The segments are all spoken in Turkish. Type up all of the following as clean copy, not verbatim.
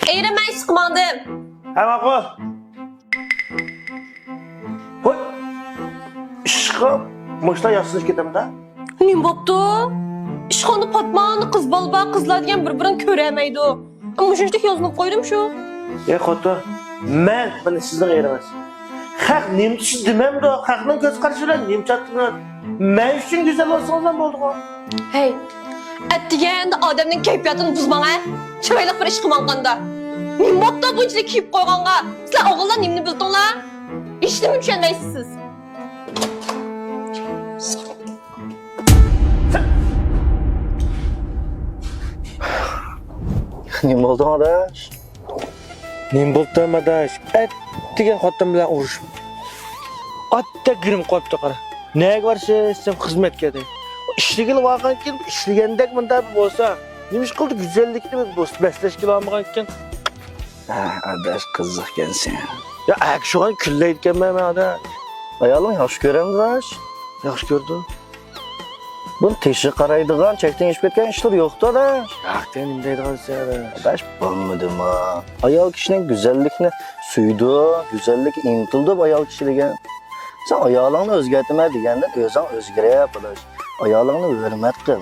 Eğrimay çıkmadım. Hemen koy. Koy. Işıkı boşta yatsız gidelim de. Ne boptu? İşxanı patmağını kız balba kızlar diyen bir-birini köremeydi. Ama şunçlik yazılıp koydum şu. Xotu, men buni sizdan ayiraman. Haq nemchi demam da, haqning ko'z qarashilar nemchatdilar. Men uchun go'zal bo'lsangiz bo'ldi-ku. Hey, etdigende adamның keyfiyatini buzmana. Chiroyli bir ish qilmaganda. Men boptu bunchalik kiyib qo'yganga. Sizlar o'g'illar nimni bildinglar? Ishlimi tushunmaysiz siz. Ne oldu adaş? Nem bo'pti madash? Atdigan xotin bilan urushib. Atda girim qo'yibdi qara. Nega borishim xizmatga de. İşligil vaqan ekan, ishlagandek bunda bo'lsa, nima ish qildi go'zallikni beslash kelolmagan ekan. Ha, adaş kızık gelsin. Ya şu an küllaydigan men adash. Ayalın yaxşı gören adaş. Yaxshi ko'rdi. Bunu teşhis qaraydigan, çekten iş ketken işler yoktu adaş. Yaqdan nima deydigan sen? Adaş bilmedim ha. Ayal kişinin güzellikini suydu, güzellik intildi ayal kişiliğe. Sen ayalını özgertme degenden özün özgüreyip adaş. Ayalını hürmet kıl.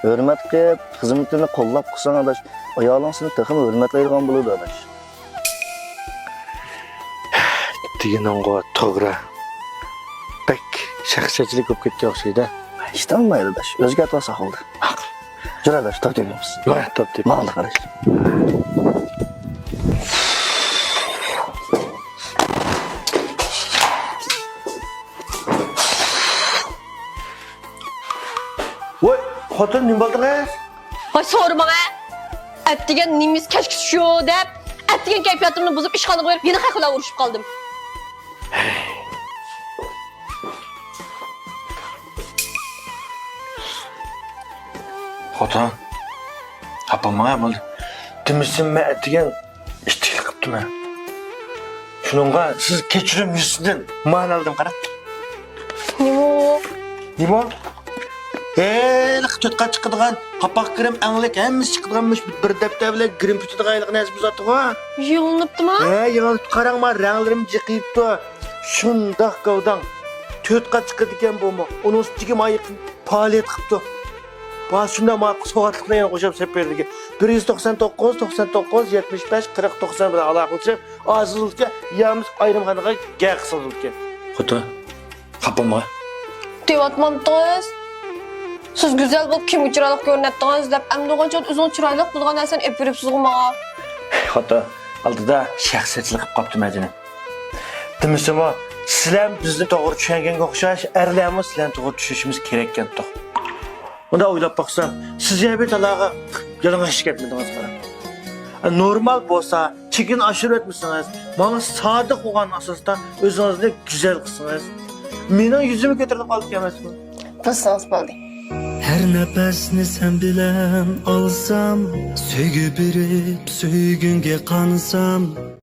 Hürmet kıl, hizmetlerini kollap kılsan adaş. Ayalın seni takım hürmetleydigan buludu adaş. Degan qo'y, to'g'ri. Bek shaxsiyatchilik bo'lib ketdi o'xshaydi. Hiç tanımaydı adaş, özgert olsa oldu. Dur adaş, top tepemiz. Yo'q, top deb. Mağlı kardeş. Voy, xotin nima bo'ldingiz? Hay sormana. Etdigan nimiz kechki shu deb, etdigan kayfiyatimni buzib ishxona qo'yib, yana haqla urushib qoldim. Xotin. Xapamanga bo'ldi. Demişim men degan ishtik qilibdimi? Shuningga siz kechirim yuzidan man oldim qara. Nima? Nima? To'tqa chiqadigan qapoq kirim anglik hammasi chiqadiganmish bir daftar bilan kirim tutadiganlik nasib uzatdi-ku. Yığılıptımı? Yig'ilib qarangma, ranglarim jiqibdi. Shundoq qavdan to'tqa chiqadigan bo'lma. Uning ustiga mayiq faoliyat qilibdi. Bas shunda ma soatlikni yana qo'shib seperdiga 199 99 75 40 90 bilan aloqa qilib, azizlikka yamiz ayrimxonaga gaq qildik. Xudo. Xapama. Deyotmamdınız. Siz güzel bulup kim chiroyli ko'rinatdingiz deb, amdo'g'ancha o'zing chiroyli bo'lgan narsani ep beribsiz-ku menga. Xudo. Oldida shaxsiyatchilik qilib qopti majini. Demisem o, sizlar bizni to'g'ri tushunganga o'xshash, erlarimiz sizlarni to'g'ri tushishimiz kerak ekan-da. Bunda o'ylab baqsam, siz ya bir talaga yalang'och ketmadingiz qara. Normal bo'lsa, chekin oshirib etmisiniz. Mana sodiq bo'lgan asosda o'zingizni go'zal qilsangiz, mening yuzimni ko'tarib qolib emasmi? Bilsangiz bo'ldi. Her nefesini sen bilen alsam, söygü birip söygünge kansam.